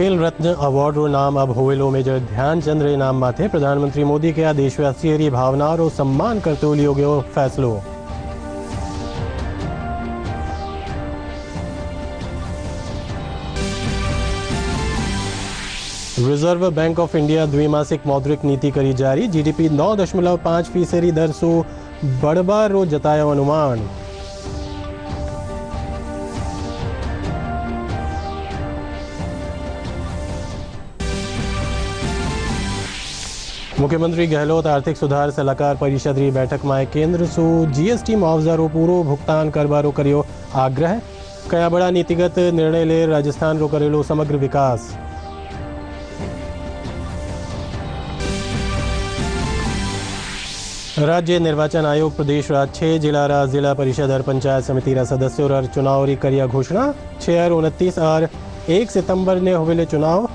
खेल रत्न अवॉर्ड रो नाम अब होवेलो मेजर ध्यानचंद रे नाम माथे प्रधानमंत्री मोदी के देशवासी री भावना रो सम्मान करते हुए लियो गयो फैसलो। रिजर्व बैंक ऑफ इंडिया द्विमासिक मौद्रिक नीति करी जारी। जीडीपी 9.5% दर सो बढ़वा रो जतायो अनुमान। मुख्यमंत्री गहलोत आर्थिक सुधार सलाहकार परिषद री बैठक में केंद्र सो जीएसटी मुआवजा रो पूरो भुगतान करवारो करियो आग्रह। कया बड़ा नीतिगत निर्णय ले राजस्थान रो करेलो समग्र विकास। राज्य निर्वाचन आयोग प्रदेश रा 6 जिला रा जिला परिषद और पंचायत समिति रा सदस्यों रा चुनाव री करिया घोषणा। 6 और 29 और 1 सितंबर ने होवेले चुनाव,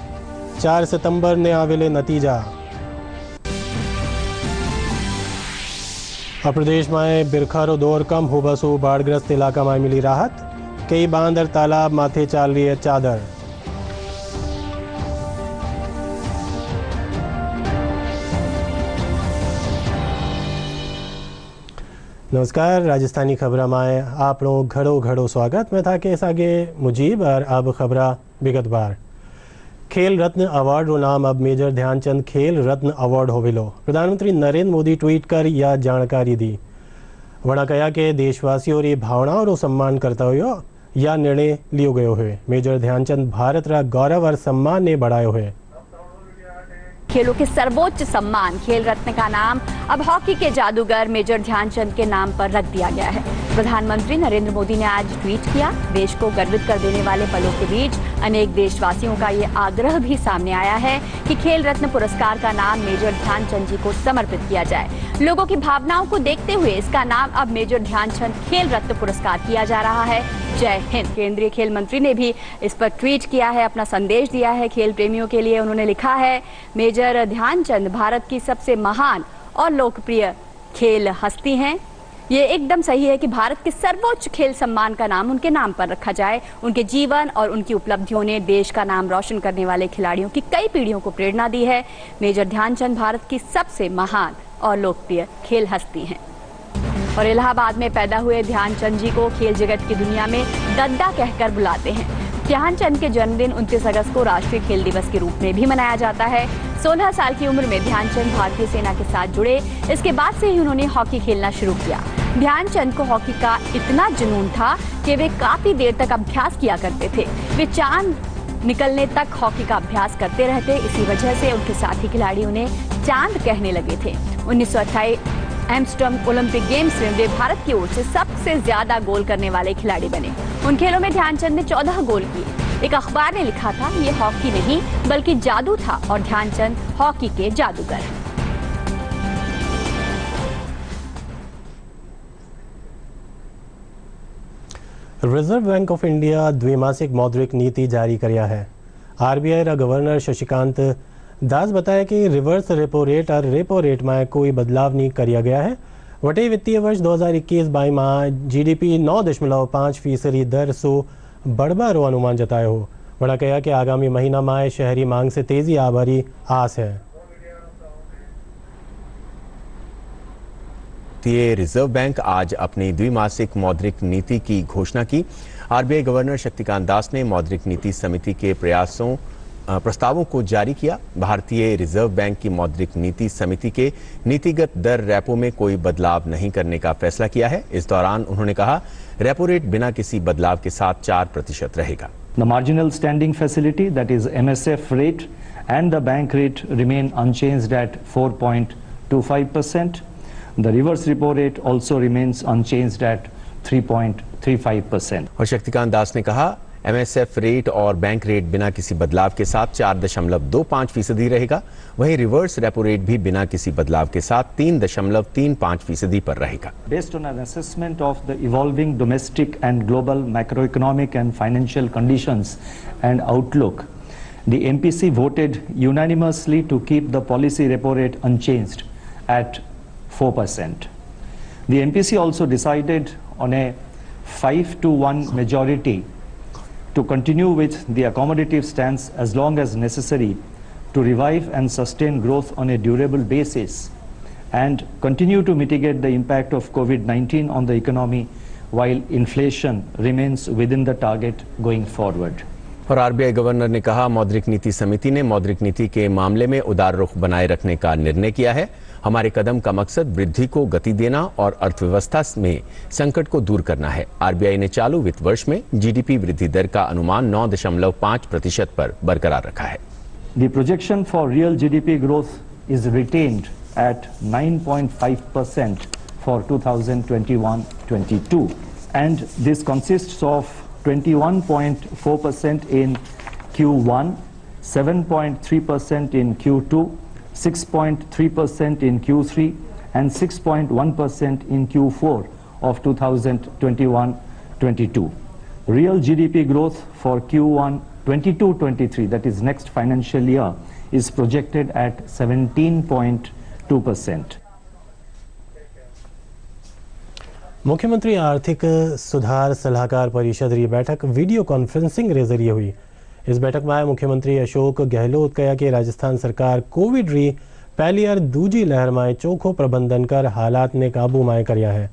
4 सितंबर ने आवेले नतीजा। प्रदेश में बिरखारो दौर कम हो बसो बाढ़ग्रस्त इलाका में मिली राहत। कई बांध और तालाब माथे चाल रही है चादर। नमस्कार, राजस्थानी खबरा में आप लोग घड़ो घड़ो स्वागत। मैं था के आगे मुजीब और अब खबरा विगतवार। खेल रत्न अवार्ड रो नाम अब मेजर ध्यानचंद खेल रत्न अवार्ड होवेलो। प्रधानमंत्री नरेंद्र मोदी ट्वीट कर यह जानकारी दी। वणा कहा कि देशवासियों री भावनाओं रो सम्मान करता हुए यह निर्णय लियो गयो है। मेजर ध्यानचंद भारत रा गौरव और सम्मान ने बढ़ायो है। खेलों के सर्वोच्च सम्मान खेल रत्न का नाम अब हॉकी के जादूगर मेजर ध्यानचंद के नाम पर रख दिया गया है। प्रधानमंत्री नरेंद्र मोदी ने आज ट्वीट किया। देश को गर्वित कर देने वाले पलों के बीच अनेक देशवासियों का ये आग्रह भी सामने आया है कि खेल रत्न पुरस्कार का नाम मेजर ध्यानचंद जी को समर्पित किया जाए। लोगों की भावनाओं को देखते हुए इसका नाम अब मेजर ध्यानचंद खेल रत्न पुरस्कार किया जा रहा है। जय हिंद। केंद्रीय खेल मंत्री ने भी इस पर ट्वीट किया है, अपना संदेश दिया है खेल प्रेमियों के लिए। उन्होंने लिखा है, मेजर ध्यानचंद भारत की सबसे महान और लोकप्रिय खेल हस्ती हैं। ये एकदम सही है कि भारत के सर्वोच्च खेल सम्मान का नाम उनके नाम पर रखा जाए। उनके जीवन और उनकी उपलब्धियों ने देश का नाम रोशन करने वाले खिलाड़ियों की कई पीढ़ियों को प्रेरणा दी है। मेजर ध्यानचंद भारत की सबसे महान और लोकप्रिय खेल हस्ती हैं। और इलाहाबाद में पैदा हुए ध्यानचंद जी को खेल जगत की दुनिया में दद्दा कहकर बुलाते हैं। ध्यानचंद के जन्मदिन 29 अगस्त को राष्ट्रीय खेल दिवस के रूप में भी मनाया जाता है। 16 साल की उम्र में ध्यानचंद भारतीय सेना के साथ जुड़े। इसके बाद से ही उन्होंने हॉकी खेलना शुरू किया। ध्यानचंद को हॉकी का इतना जुनून था कि वे काफी देर तक अभ्यास किया करते थे। वे चांद निकलने तक हॉकी का अभ्यास करते रहते। इसी वजह से उनके साथी खिलाड़ी उन्हें चांद कहने लगे थे। 1928 एम्स्टर्डम ओलंपिक गेम्स में वे भारत की ओर से सबसे ज्यादा गोल करने वाले खिलाड़ी बने। उन खेलों में ध्यानचंद ने 14 गोल किए। एक अखबार ने लिखा था, ये हॉकी नहीं बल्कि जादू था और ध्यानचंद हॉकी के जादूगर। रिजर्व बैंक ऑफ इंडिया द्विमासिक मौद्रिक नीति जारी किया है। आरबीआई रा गवर्नर शशिकांत दास बताया कि रिवर्स रेपो रेट और रेपो रेट में कोई बदलाव नहीं किया गया है। वटे वित्तीय वर्ष 2021-22 में जीडीपी 9.5% दर सो बढ़वा रो अनुमान जतायो हो। बड़ा कहा कि आगामी महीना में शहरी मांग से तेजी आभारी आस है। रिजर्व बैंक आज अपनी द्विमासिक मौद्रिक नीति की घोषणा की। आरबीआई गवर्नर शक्तिकांत दास ने मौद्रिक नीति समिति के प्रस्तावों को जारी किया। भारतीय रिजर्व बैंक की मौद्रिक नीति समिति के नीतिगत दर रेपो में कोई बदलाव नहीं करने का फैसला किया है। इस दौरान उन्होंने कहा, रेपो रेट बिना किसी बदलाव के साथ 4% रहेगा। The marginal standing facility, that is MSF rate, and the bank rate remain unchanged at 4.25%. The reverse repo rate also remains unchanged at 3.35%. और शक्तिकांत दास ने कहा, एमएसएफ रेट और बैंक रेट बिना किसी बदलाव के साथ 4.25% रहेगा। वहीं रिवर्स रेपो रेट भी बिना किसी बदलाव के साथ 3.35% पर रहेगा। Based on an assessment of the evolving domestic and global macroeconomic and financial conditions and outlook, the MPC voted unanimously to keep the policy repo rate unchanged at 4%. The MPC also decided on a 5-1 majority to continue with the accommodative stance as long as necessary to revive and sustain growth on a durable basis, and continue to mitigate the impact of COVID-19 on the economy while inflation remains within the target going forward. और RBI governor ने कहा, मौद्रिक नीति समिति ने मौद्रिक नीति के मामले में उदार रुख बनाए रखने का निर्णय किया है। हमारे कदम का मकसद वृद्धि को गति देना और अर्थव्यवस्था में संकट को दूर करना है। आरबीआई ने चालू वित्त वर्ष में जीडीपी वृद्धि दर का अनुमान 9.5% पर बरकरार रखा है। The projection for real GDP growth is retained at 9.5% for 2021-22, and this consists of 21.4% in Q1, 7.3% in Q2, 6.3% in Q3, and 6.1% in Q4 of 2021-22. Real GDP growth for Q1 22-23, that is next financial year, is projected at 17.2%. मुख्यमंत्री आर्थिक सुधार सलाहकार परिषद री बैठक video conferencing रे जरिए हुई। इस बैठक में मुख्यमंत्री अशोक गहलोत कहा कि राजस्थान सरकार कोविड री पहली और दूजी लहर में चोखो प्रबंधन कर हालात ने काबू में करया है।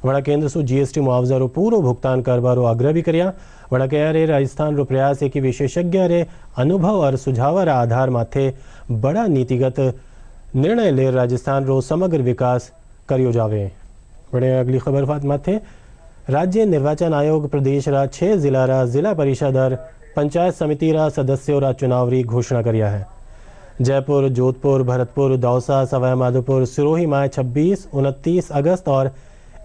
वड़ा केंद्र सु जीएसटी मुआवजा रो पूरो भुगतान करवारो आग्रह भी करया। वड़ा कहा रे राजस्थान रो प्रयास है कि विशेषज्ञ रे अनुभव और सुझाव रा आधार माथे बड़ा नीतिगत निर्णय ले राजस्थान रो समग्र विकास करियो जावे। बड़े अगली खबर बात माथे राज्य निर्वाचन आयोग प्रदेश रा 6 जिला रा जिला परिषद और पंचायत समिति रा सदस्यों रा चुनाव री घोषणा करिया है। जयपुर, जोधपुर, भरतपुर, दौसा, सवाई माधोपुर, सिरोही में 26, 29 अगस्त और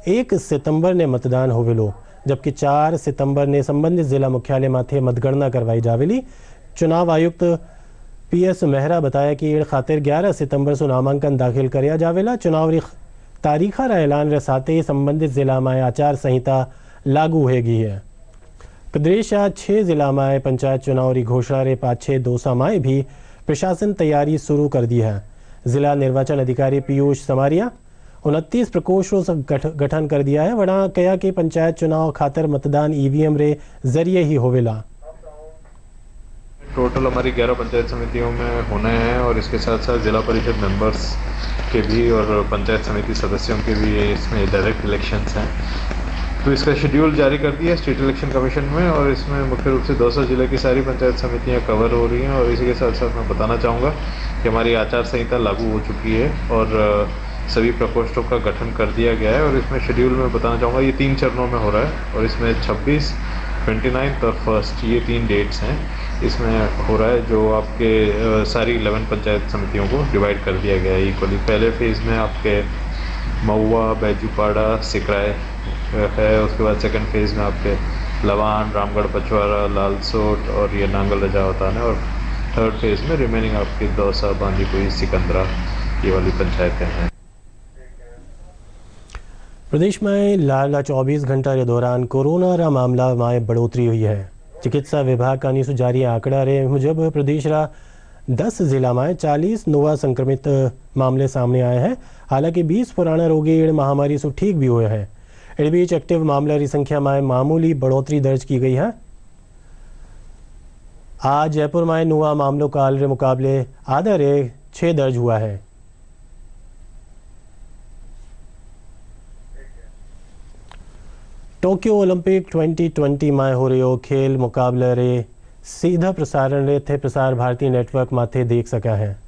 1 सितंबर ने मतदान होवेलो, जबकि 4 सितंबर ने संबंधित जिला मुख्यालय माथे मतगणना करवाई जावेली। चुनाव आयुक्त पीएस मेहरा बताया कि ईड़ खातिर 11 सितंबर से नामांकन दाखिल करिया जावेला। चुनाव री तारीखा रा ऐलान रे साथ ही संबंधित जिला में आचार संहिता लागू होगी है। प्रदेश 6 जिला में पंचायत चुनाव री घोषणा रे पाछे दौसा में भी प्रशासन तैयारी शुरू कर दी है। जिला निर्वाचन अधिकारी पीयूष समारिया 29 प्रकोष्ठों से गठन कर दिया है। वड़ा कहा कि पंचायत चुनाव खातर मतदान ईवीएम रे जरिए ही होवेला। टोटल हमारी 11 पंचायत समितियों में होने हैं और इसके साथ साथ जिला परिषद मेंबर्स के भी और पंचायत समिति सदस्यों के भी इसमें डायरेक्ट इलेक्शंस हैं। तो इसका शेड्यूल जारी कर दिया स्टेट इलेक्शन कमीशन में और इसमें मुख्य रूप से दौसा जिले की सारी पंचायत समितियां कवर हो रही हैं। और इसी के साथ साथ मैं बताना चाहूँगा कि हमारी आचार संहिता लागू हो चुकी है और सभी प्रकोष्ठों का गठन कर दिया गया है। और इसमें शेड्यूल में बताना चाहूँगा ये 3 चरणों में हो रहा है और इसमें 26, 29 और 1 ये 3 डेट्स हैं इसमें हो रहा है, जो आपके सारी 11 पंचायत समितियों को डिवाइड कर दिया गया है इक्वली। पहले फेज़ में आपके महुआ, बैजूपाड़ा, सिकराय है, उसके बाद सेकंड फेज़ में आपके लवान, रामगढ़, पचवाड़ा, लालसोट और ये नांगल रजावतान है। और थर्ड फेज़ में रिमेनिंग आपके दौसा, बांदीकुई, सिकंदरा ये वाली पंचायतें हैं। प्रदेश में लाला 24 घंटा के दौरान कोरोना रा मामला में बढ़ोतरी हुई है। चिकित्सा विभाग का जारी आंकड़ा रे मुजब प्रदेश रा 10 जिला में 40 नोवा संक्रमित मामले सामने आए हैं। हालांकि 20 पुराना रोगी इड़ महामारी से ठीक भी हुए हैं। इस बीच एक्टिव मामलों की संख्या में मामूली बढ़ोतरी दर्ज की गई है। आज जयपुर में नोवा मामलों काल रे मुकाबले आधा रे 6 दर्ज हुआ है। टोक्यो ओलंपिक 2020 में हो रहे खेल मुकाबले रे सीधा प्रसारण रे थे प्रसार भारती नेटवर्क माथे देख सका है।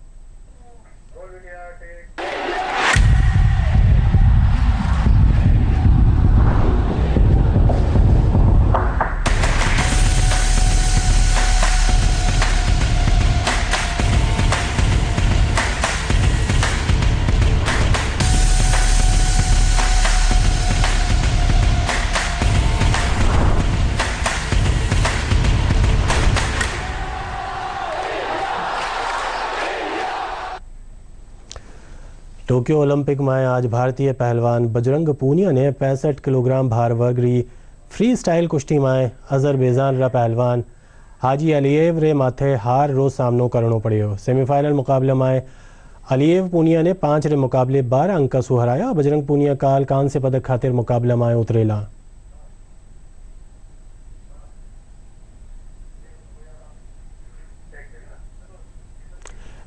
टोक्यो ओलंपिक में आज भारतीय पहलवान बजरंग पूनिया ने 65 किलोग्राम भार वर्ग री फ्री स्टाइल कुश्ती में अजरबैजान रा पहलवान हाजी अलियेव रे माथे हार रो सामनो करनो पड़ो। सेमीफाइनल मुकाबले में अलियेव पूनिया ने 5 रे मुकाबले 12 अंक सु हराया। बजरंग पूनिया काल कांस्य पदक खातिर मुकाबला में उतरेला।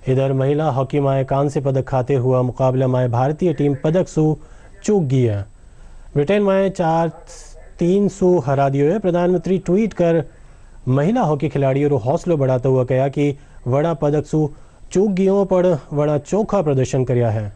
इधर महिला हॉकी में कांस्य पदक खाते हुआ मुकाबला में भारतीय टीम पदक सु चूक गई है। ब्रिटेन में 4-3 सु हरा दियो है। प्रधानमंत्री ट्वीट कर महिला हॉकी खिलाड़ियों रो हौसलो बढ़ाता हुआ कहा कि वड़ा पदक सु चूक गयो पर वड़ा चोखा प्रदर्शन करया है।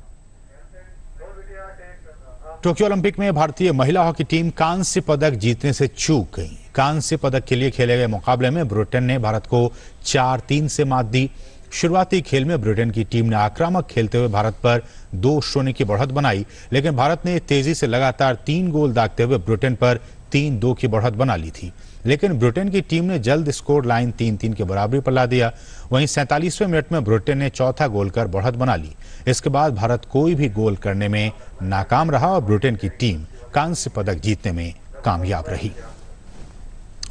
टोक्यो ओलंपिक में भारतीय महिला हॉकी टीम कांस्य पदक जीतने से चूक गई। कांस्य पदक के लिए खेले गए मुकाबले में ब्रिटेन ने भारत को 4-3 से मात दी। शुरुआती खेल में ब्रिटेन की टीम ने आक्रामक खेलते हुए भारत पर 2-0 की बढ़त बनाई, लेकिन भारत ने तेजी से लगातार 3 गोल दागते हुए ब्रिटेन पर 3-2 की बढ़त बना ली थी। लेकिन ब्रिटेन की टीम ने जल्द स्कोर लाइन 3-3 के बराबरी पर ला दिया। वहीं 47वें मिनट में ब्रिटेन ने चौथा गोल कर बढ़त बना ली। इसके बाद भारत कोई भी गोल करने में नाकाम रहा और ब्रिटेन की टीम कांस्य पदक जीतने में कामयाब रही।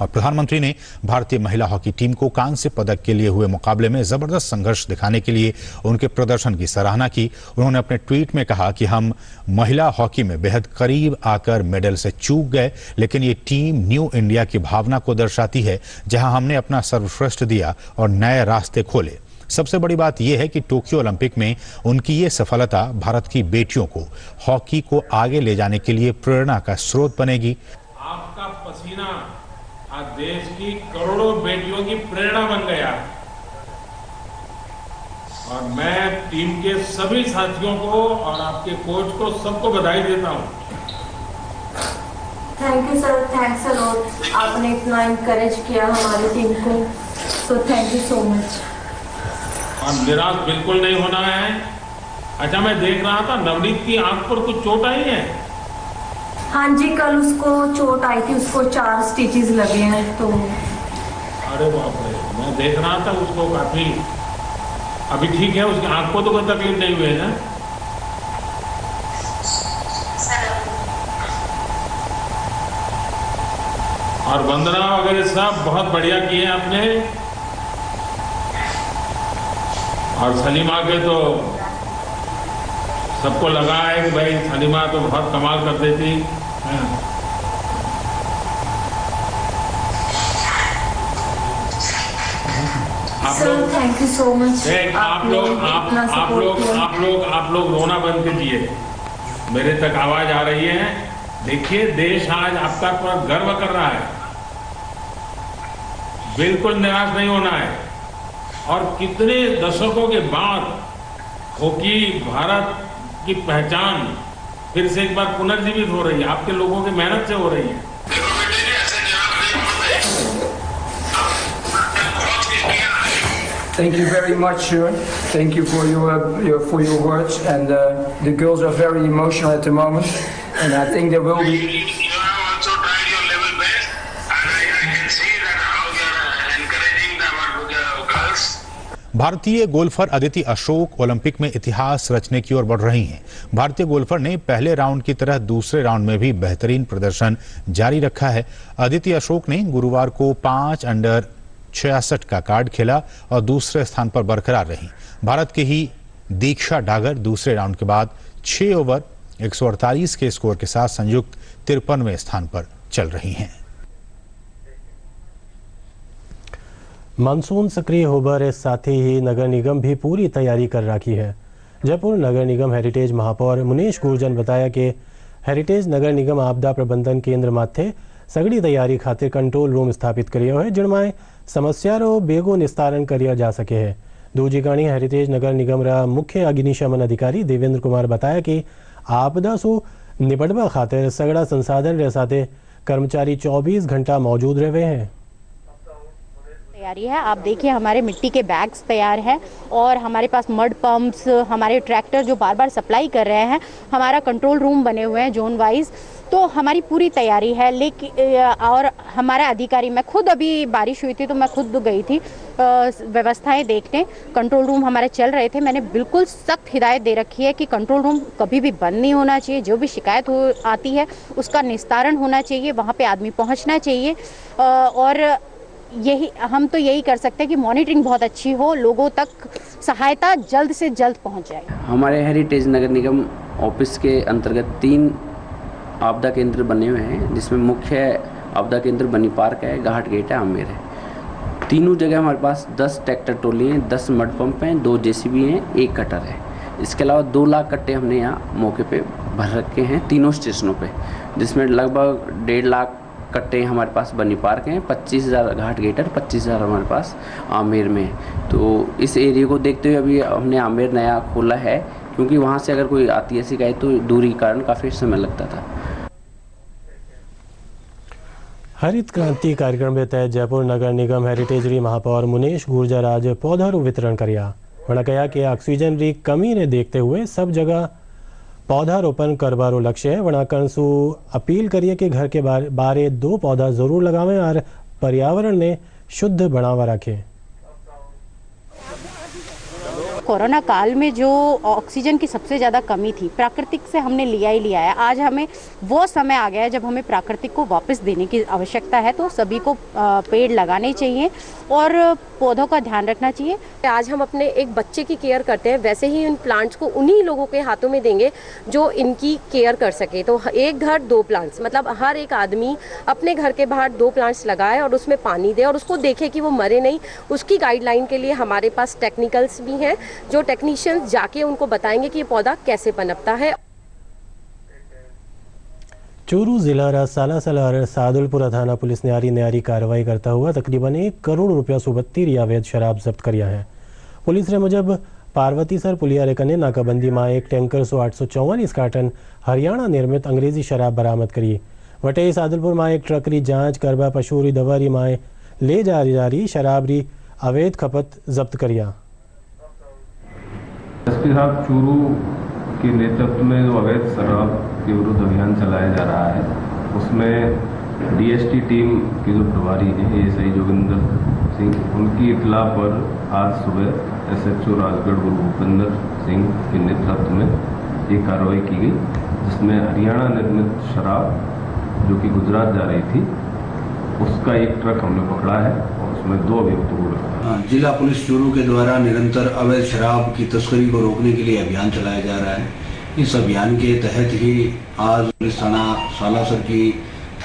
और प्रधानमंत्री ने भारतीय महिला हॉकी टीम को कांस्य पदक के लिए हुए मुकाबले में जबरदस्त संघर्ष दिखाने के लिए उनके प्रदर्शन की सराहना की। उन्होंने अपने ट्वीट में कहा कि हम महिला हॉकी में बेहद करीब आकर मेडल से चूक गए, लेकिन ये टीम न्यू इंडिया की भावना को दर्शाती है, जहां हमने अपना सर्वश्रेष्ठ दिया और नए रास्ते खोले। सबसे बड़ी बात यह है कि टोक्यो ओलंपिक में उनकी ये सफलता भारत की बेटियों को हॉकी को आगे ले जाने के लिए प्रेरणा का स्रोत बनेगी। आपका पसीना आज देश की करोड़ों बेटियों की प्रेरणा बन गया और मैं टीम के सभी साथियों को और आपके कोच को सबको बधाई देता हूं। Thank you sir, thanks a lot. आपने इतना इनकरेज किया हमारी टीम को, so thank you so much. और निराश बिल्कुल नहीं होना है। अच्छा, मैं देख रहा था नवनीत की आंख पर कुछ चोट आई है। हाँ जी, कल उसको चोट आई थी, उसको 4 स्टिचेस लगे हैं। तो अरे बाप रे, मैं देख रहा था उसको काफी अभी ठीक है, उसकी आंख को तो कोई तकलीफ नहीं हुई है ना? और वंदना वगैरह सब बहुत बढ़िया किए आपने। और सलीमा के तो सबको लगा है कि भाई सलीमा तो बहुत कमाल कर देती। Thank you so much. आप लोग रोना बंद कीजिए, मेरे तक आवाज आ रही है। देखिए, देश आज आपका पर गर्व कर रहा है। बिल्कुल निराश नहीं होना है। और कितने दशकों के बाद हॉकी भारत की पहचान फिर से एक बार पुनर्जीवित हो रही है, आपके लोगों की मेहनत से हो रही है। Thank you very much, sir. Thank you for your words, and the girls are very emotional at the moment, and I think there will be. You have also tried your level best, and I can see that how you are encouraging the girls. भारतीय golfer Aditi Ashok Olympic में इतिहास रचने की ओर बढ़ रही हैं। भारतीय golfer ने पहले राउंड की तरह दूसरे राउंड में भी बेहतरीन प्रदर्शन जारी रखा है। अदिति अशोक ने गुरुवार को 5 अंडर 66 का कार्ड खेला और दूसरे स्थान पर बरकरार रही। भारत के ही दीक्षा डागर दूसरे राउंड के बाद 6 ओवर 148 के स्कोर के साथ संयुक्त 53वें स्थान पर चल रही हैं। मानसून सक्रिय होने साथ ही नगर निगम भी पूरी तैयारी कर रखी है। जयपुर नगर निगम हेरिटेज महापौर मुनीश गुर्जर बताया कि हेरिटेज नगर निगम आपदा प्रबंधन केंद्र माथे सगड़ी तैयारी खातिर कंट्रोल रूम स्थापित करियो है, जिनमें समस्यारो बेगो निस्तारण करिया जा सके है। दूजी गाणी हेरिटेज नगर निगम रा मुख्य अग्निशमन अधिकारी देवेंद्र कुमार बताया कि आपदा सु निपटवा खातिर सगड़ा संसाधन रे साथे कर्मचारी 24 घंटा मौजूद रहे हैं। तैयारी है। आप देखिए, हमारे मिट्टी के बैग्स तैयार हैं और हमारे पास मड पंप्स, हमारे ट्रैक्टर जो बार बार सप्लाई कर रहे हैं, हमारा कंट्रोल रूम बने हुए हैं जोन वाइज। तो हमारी पूरी तैयारी है। लेकिन और हमारा अधिकारी, मैं खुद अभी बारिश हुई थी तो मैं खुद गई थी व्यवस्थाएं देखने। कंट्रोल रूम हमारे चल रहे थे। मैंने बिल्कुल सख्त हिदायत दे रखी है कि कंट्रोल रूम कभी भी बंद नहीं होना चाहिए। जो भी शिकायत आती है उसका निस्तारण होना चाहिए, वहाँ पे आदमी पहुँचना चाहिए। और यही हम तो यही कर सकते हैं कि मॉनिटरिंग बहुत अच्छी हो, लोगों तक सहायता जल्द से जल्द पहुँच जाए। हमारे हेरिटेज नगर निगम ऑफिस के अंतर्गत 3 आपदा केंद्र बने हुए हैं, जिसमें मुख्य आपदा केंद्र बनी पार्क है, घाट गेट है, आमेर है। तीनों जगह हमारे पास 10 ट्रैक्टर ट्रॉली हैं, 10 मड पंप हैं, 2 जेसीबी हैं, 1 कटर है। इसके अलावा 2 लाख कट्टे हमने यहाँ मौके पे भर रखे हैं तीनों स्टेशनों पे, जिसमें लगभग 1.5 लाख कट्टे हमारे पास बनी पार्क हैं, 25,000 घाट गेटर, 25,000 हमारे पास आमेर में है। तो इस एरिया को देखते हुए अभी हमने आमेर नया खोला है, क्योंकि वहाँ से अगर कोई आती है शिकायत तो दूरी के कारण काफ़ी समय लगता था। हरित क्रांति कार्यक्रम के तहत जयपुर नगर निगम हेरिटेज री महापौर मुनेश गुर्जर आज पौधारू वितरण કર્યા। उन्होंने कहा कि ऑक्सीजन री कमी ने देखते हुए सब जगह पौधारोपण करवारो लक्ष्य है। वणाकणसु अपील करिए कि घर के बारे 2 पौधा जरूर लगावें और पर्यावरण ने शुद्ध बनावा रखें। कोरोना काल में जो ऑक्सीजन की सबसे ज़्यादा कमी थी, प्राकृतिक से हमने लिया ही लिया है। आज हमें वो समय आ गया है जब हमें प्राकृतिक को वापस देने की आवश्यकता है। तो सभी को पेड़ लगाने चाहिए और पौधों का ध्यान रखना चाहिए। आज हम अपने एक बच्चे की केयर करते हैं, वैसे ही इन प्लांट्स को उन्हीं लोगों के हाथों में देंगे जो इनकी केयर कर सके। तो एक घर 2 प्लांट्स, मतलब हर एक आदमी अपने घर के बाहर 2 प्लांट्स लगाए और उसमें पानी दे और उसको देखे कि वो मरे नहीं। उसकी गाइडलाइन के लिए हमारे पास टेक्निकल्स भी हैं, जो टेक्नीशियंस जाके उनको बताएंगे कि ये पौधा कैसे पनपता है। चूरू जिला सालासर और सादुलपुरा थाना पुलिस ने न्यारी कार्रवाई करता हुआ तकरीबन 1 करोड़ रुपया सुबत्ती अवैध शराब जब्त किया है। पुलिस ने मुजब पार्वतीसर पुलिया कने नाकाबंदी में एक टैंकर 844 कार्टन हरियाणा निर्मित अंग्रेजी शराब बरामद करी। वटे सादुलपुर में एक ट्रक री जांच करवा पशु री दवारी में ले जा रही शराब री अवैध खपत जब्त किया। एसपी साहब चूरू के नेतृत्व में जो अवैध शराब के विरुद्ध अभियान चलाया जा रहा है, उसमें डीएसटी टीम के जो प्रभारी हैं एएसआई जोगिंदर सिंह, उनकी इतला पर आज सुबह एसएचओ राजगढ़ गुरु भूपेंद्र सिंह के नेतृत्व में एक कार्रवाई की गई, जिसमें हरियाणा निर्मित शराब जो कि गुजरात जा रही थी उसका एक ट्रक हमने पकड़ा है और उसमें 2 अभियुक्तों को रखा। जिला पुलिस चूरू के द्वारा निरंतर अवैध शराब की तस्करी को रोकने के लिए अभियान चलाया जा रहा है। इस अभियान के तहत ही आज पुलिस थाना सालासर की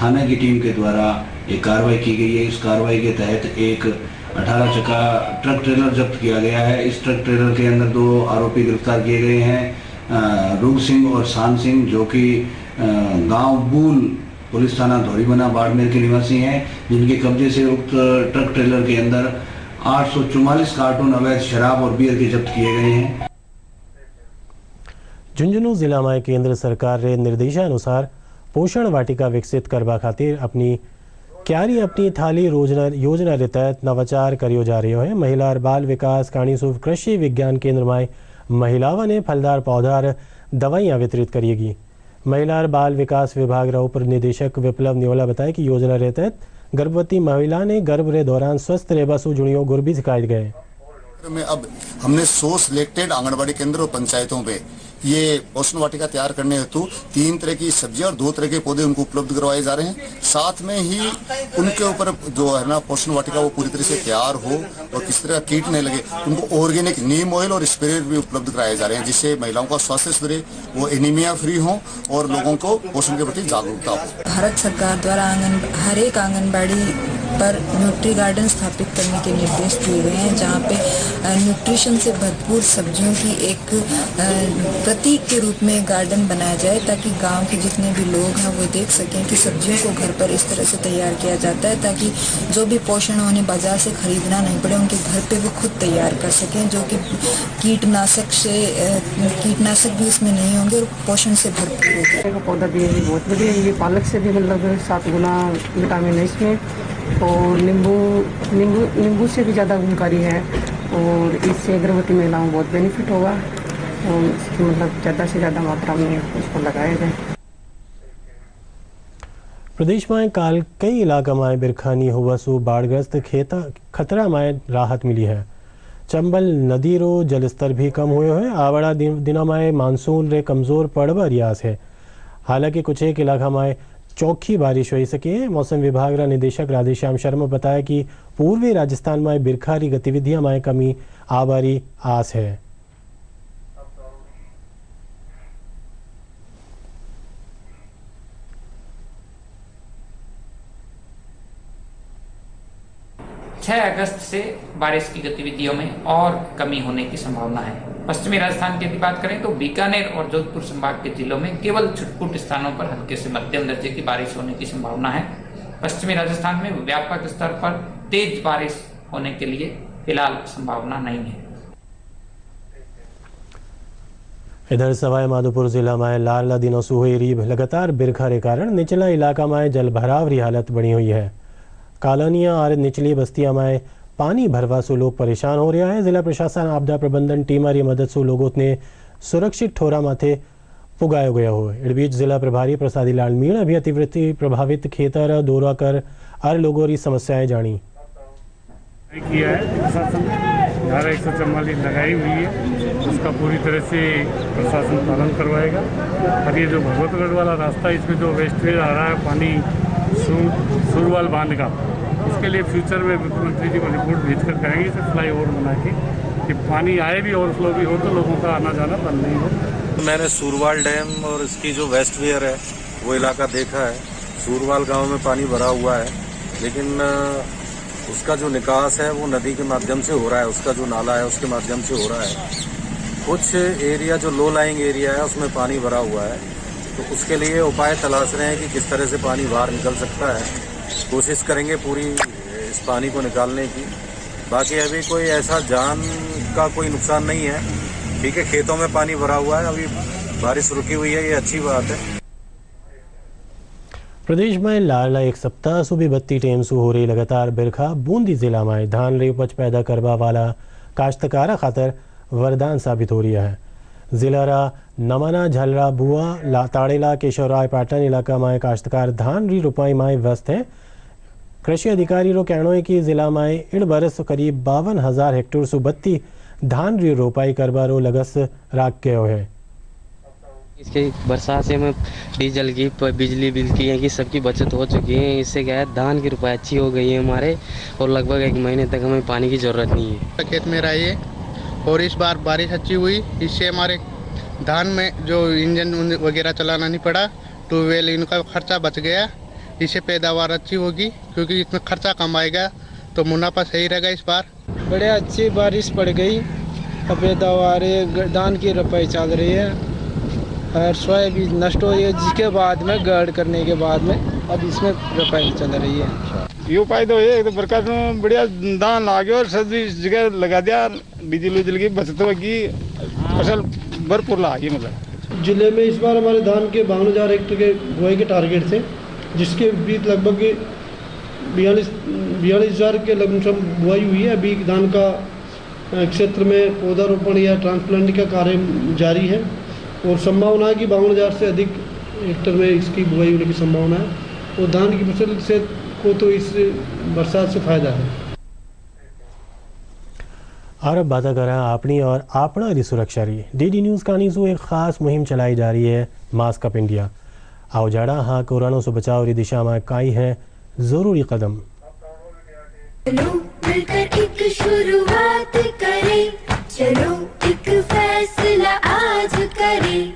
थाने की टीम के द्वारा एक कार्रवाई की गई है। इस कार्रवाई के तहत एक 18 चक्का ट्रक ट्रेलर जब्त किया गया है। इस ट्रक ट्रेलर के अंदर 2 आरोपी गिरफ्तार किए गए हैं, रूग सिंह और शान सिंह, जो कि गांव बूल पुलिस थाना धोरीबना बाड़मेर के निवासी हैं, जिनके कब्जे से उक्त ट्रक ट्रेलर के अंदर 844 कार्टून अवैध शराब और बियर के जब्त किए गए हैं। झुंझुनू जिला में केंद्र सरकार के निर्देशानुसार पोषण वाटिका विकसित करवा खातिर अपनी थाली योजना के तहत नवाचार करियो जा रही है। महिला और बाल विकास काणीसूर कृषि विज्ञान केंद्र में महिलाओं ने फलदार पौधा और दवाइयाँ वितरित करेगी। महिला और बाल विकास विभाग रा उप निदेशक विप्लव न्योला बताया कि योजना के तहत गर्भवती महिला ने गर्भ के दौरान स्वस्थ रहबा सु जुड़ियों गुर भी सिखाए गए में। अब हमने 100 सिलेक्टेड आंगनबाड़ी केंद्र और पंचायतों पे ये पोषण वाटिका तैयार करने हेतु 3 तरह की सब्जियां और 2 तरह के पौधे उनको उपलब्ध करवाए जा रहे हैं। साथ में ही उनके ऊपर जो है ना पोषण वाटिका वो पूरी तरह से तैयार हो और किस तरह कीट नहीं लगे, उनको ऑर्गेनिक नीम ऑयल और स्प्रे भी उपलब्ध कराए जा रहे हैं, जिससे महिलाओं का स्वास्थ्य सुधरे, वो एनीमिया फ्री हो और लोगों को पोषण के प्रति जागरूकता हो। भारत सरकार द्वारा हर एक आंगनबाड़ी पर न्यूट्री गार्डन स्थापित करने के निर्देश दिए गए हैं, जहाँ पे न्यूट्रिशन से भरपूर सब्जियों की एक प्रतीक के रूप में गार्डन बनाया जाए, ताकि गांव के जितने भी लोग हैं वो देख सकें कि सब्जियों को घर पर इस तरह से तैयार किया जाता है, ताकि जो भी पोषण उन्हें बाजार से खरीदना नहीं पड़े, उनके घर पे वो खुद तैयार कर सकें, जो कि कीटनाशक भी इसमें नहीं होंगे और पोषण से भरपूर होगा। पौधा भी बहुत बढ़िया, ये पालक से भी मतलब 7 गुना विटामिन है इसमें, और नींबू से भी ज़्यादा गुणकारी है, और इससे गर्भवती महिलाओं को बहुत बेनिफिट होगा, और इसकी मतलब ज़्यादा से ज़्यादा मात्रा में उसको लगाया जाए। प्रदेश में काल कई इलाका में बिरखानी हुआ सु बाढ़ग्रस्त खतरा में राहत मिली है। चंबल नदी रो जलस्तर भी कम हुए है। आवड़ा दिनों में मानसून रे कमजोर पड़वा रियास है। हालांकि कुछ एक इलाका में चौखी बारिश हो सके। मौसम विभाग का निदेशक राधेश्याम शर्मा बताया कि पूर्वी राजस्थान में बिरखारी गतिविधियां में कमी आबारी आस है। 6 अगस्त से बारिश की गतिविधियों में और कमी होने की संभावना है। पश्चिमी राजस्थान की यदि बात करें तो बीकानेर और जोधपुर संभाग के जिलों में केवल छुटपुट स्थानों पर हल्के से मध्यम दर्जे की बारिश होने की संभावना है। पश्चिमी राजस्थान में व्यापक स्तर पर तेज बारिश होने के लिए फिलहाल संभावना नहीं है। इधर सवाई माधोपुर जिला में लाल नदी सुई रीब लगातार बिरखा के कारण निचला इलाका में जलभराव की हालत बनी हुई है। कॉलोनियां और निचली बस्तियां में पानी भरवा से लोग परेशान हो रहा है। जिला प्रशासन आपदा प्रबंधन टीम की मदद से लोगों ने सुरक्षित ठोरा माथे पुगाया गया हो। इस बीच जिला प्रभारी प्रसादी लाल मीणा भी अतिवृष्टि प्रभावित खेतर दौरा कर हर लोगों की समस्याएं जानी। किया है प्रशासन ने धारा 144 लगाई हुई है, उसका पूरी तरह से प्रशासन पालन करवाएगा। और ये जो भगवतगढ़ वाला रास्ता है, इसमें जो वेस्टेज आ रहा है पानी सुरवाल बांध का, उसके लिए फ्यूचर में मुख्यमंत्री जी को रिपोर्ट भेजकर करेंगे इसे फ्लाई ओवर बना के कि पानी आए भी ओवरफ्लो भी हो तो लोगों का आना जाना बंद नहीं हो। मैंने सूरवाल डैम और इसकी जो वेस्ट वेयर है वो इलाका देखा है। सूरवाल गांव में पानी भरा हुआ है, लेकिन उसका जो निकास है वो नदी के माध्यम से हो रहा है, उसका जो नाला है उसके माध्यम से हो रहा है। कुछ एरिया जो लो लाइंग एरिया है उसमें पानी भरा हुआ है, तो उसके लिए उपाय तलाश रहे हैं कि किस तरह से पानी बाहर निकल सकता है। कोशिश करेंगे पूरी इस पानी को निकालने की। बाकी अभी कोई ऐसा जान का कोई नुकसान नहीं है। ठीक है, खेतों में पानी भरा हुआ है, अभी बारिश रुकी हुई है, ये अच्छी बात है। प्रदेश में लाला एक सप्ताह से भी बत्ती टेम से हो रही लगातार बिरखा बूंदी जिला में धान री उपज पैदा करवा वाला काश्तकारा खातर वरदान साबित हो रहा है। जिला रा नमाना झलरा बुआ ताड़ेला केशवराय पाटन इलाका में काश्तकार धान री रोपाई में व्यस्त है। कृषि अधिकारी रो कहना है कि जिला में इड़ बरस करीब 52,000 हेक्टेयर से बत्ती धान री रोपाई करवा रो लगस राख गयो है। इसके बरसात से हमें डीजल की बिजली बिल की है कि सबकी बचत हो चुकी है। इससे क्या है धान की रुपये अच्छी हो गई है हमारे, और लगभग 1 महीने तक हमें पानी की ज़रूरत नहीं है। खेत में रही है और इस बार बारिश अच्छी हुई, इससे हमारे धान में जो इंजन वगैरह चलाना नहीं पड़ा, ट्यूबवेल इनका खर्चा बच गया। इससे पैदावार अच्छी होगी क्योंकि इसमें खर्चा कम आएगा तो मुनाफा सही रहेगा। इस बार बड़े अच्छी बारिश पड़ गई, पैदावार धान की रुपये चल रही है और सोयाबीन नष्ट हो रही है, जिसके बाद में गाड़ करने के बाद में अब इसमें रुपये चल रही है। ये उपाय तो है, तो बरसात में बढ़िया धान ला गया और सभी जगह लगा दिया, डीजल उजल की बचत होगी, फसल भरपूर ला गई। मतलब जिले में इस बार हमारे धान के 52,000 हेक्टेयर के बुआई के टारगेट थे, जिसके बीच लगभग 42,000 के लगभग बुआई हुई है। अभी धान का क्षेत्र में पौधारोपण या ट्रांसप्लांट का कार्य जारी है और संभावना है कि 52,000 से अधिक हेक्टेयर में इसकी बुआई होने की संभावना है। और धान की फसल से को तो इस बरसात से फायदा है। और अब बात करें अपनी और अपना री सुरक्षा री डीडी न्यूज़ कानी से एक खास मुहिम चलाई जा रही है, मास्क अप इंडिया। आओ जाड़ा हाँ कोरोना से बचाव की दिशा में काई है जरूरी कदम। चलो मिलकर एक शुरुआत करें, चलो एक फैसला आज करें,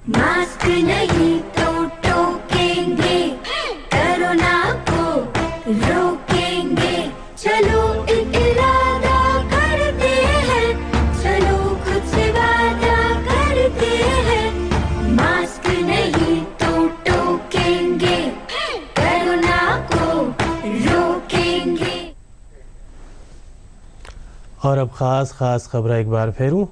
मास्क नहीं तो टोकेंगे, कोरोना को रोकेंगे। चलो एक इरादा करते हैं, चलो खुद से वादा करते हैं, मास्क नहीं तो टोकेंगे, कोरोना को रोकेंगे। और अब खास खबर एक बार फेरूं।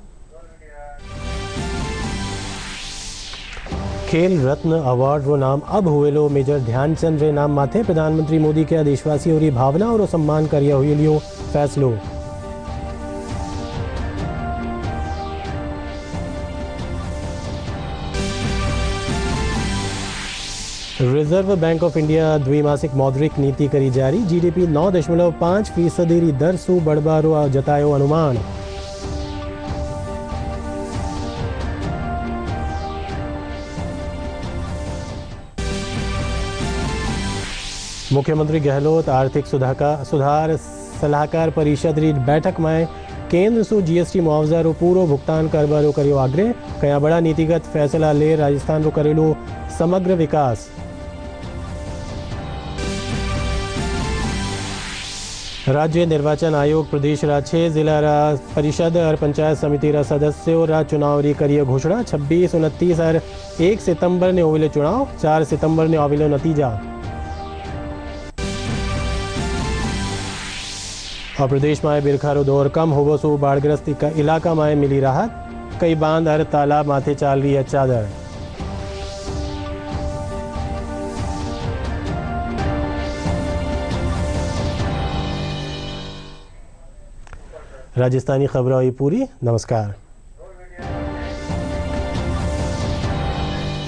खेल रत्न अवार्ड रो नाम अब हुएलो मेजर ध्यानचंद रे नाम माथे प्रधानमंत्री मोदी के देशवासियों री भावना और सम्मान करिया हुई लियो फैसलो। रिजर्व बैंक ऑफ इंडिया द्विमासिक मौद्रिक नीति करी जारी। जीडीपी 9.5% री दर सु बढ़बारो जतायो अनुमान। मुख्यमंत्री गहलोत आर्थिक सुधार सलाहकार परिषद री बैठक में केंद्र से जीएसटी मुआवजा रो पूरो भुगतान करवारो करियो आग्रह। कया बड़ा नीतिगत फैसला ले राजस्थान रो करेलो समग्र विकास। राज्य निर्वाचन आयोग प्रदेश रा 6 जिला रा परिषद और पंचायत समिति रा सदस्यों रा चुनाव री करिए घोषणा 26, 29 और 1 सितंबर ने होविले चुनाव, 4 सितंबर ने होविले नतीजा। और प्रदेश में बिरखारो दौर कम होवो सो बाढ़ग्रस्त इलाका में मिली राहत, कई बांध और तालाब माथे चाल रही है चादर। राजस्थानी खबरें हुई पूरी। नमस्कार।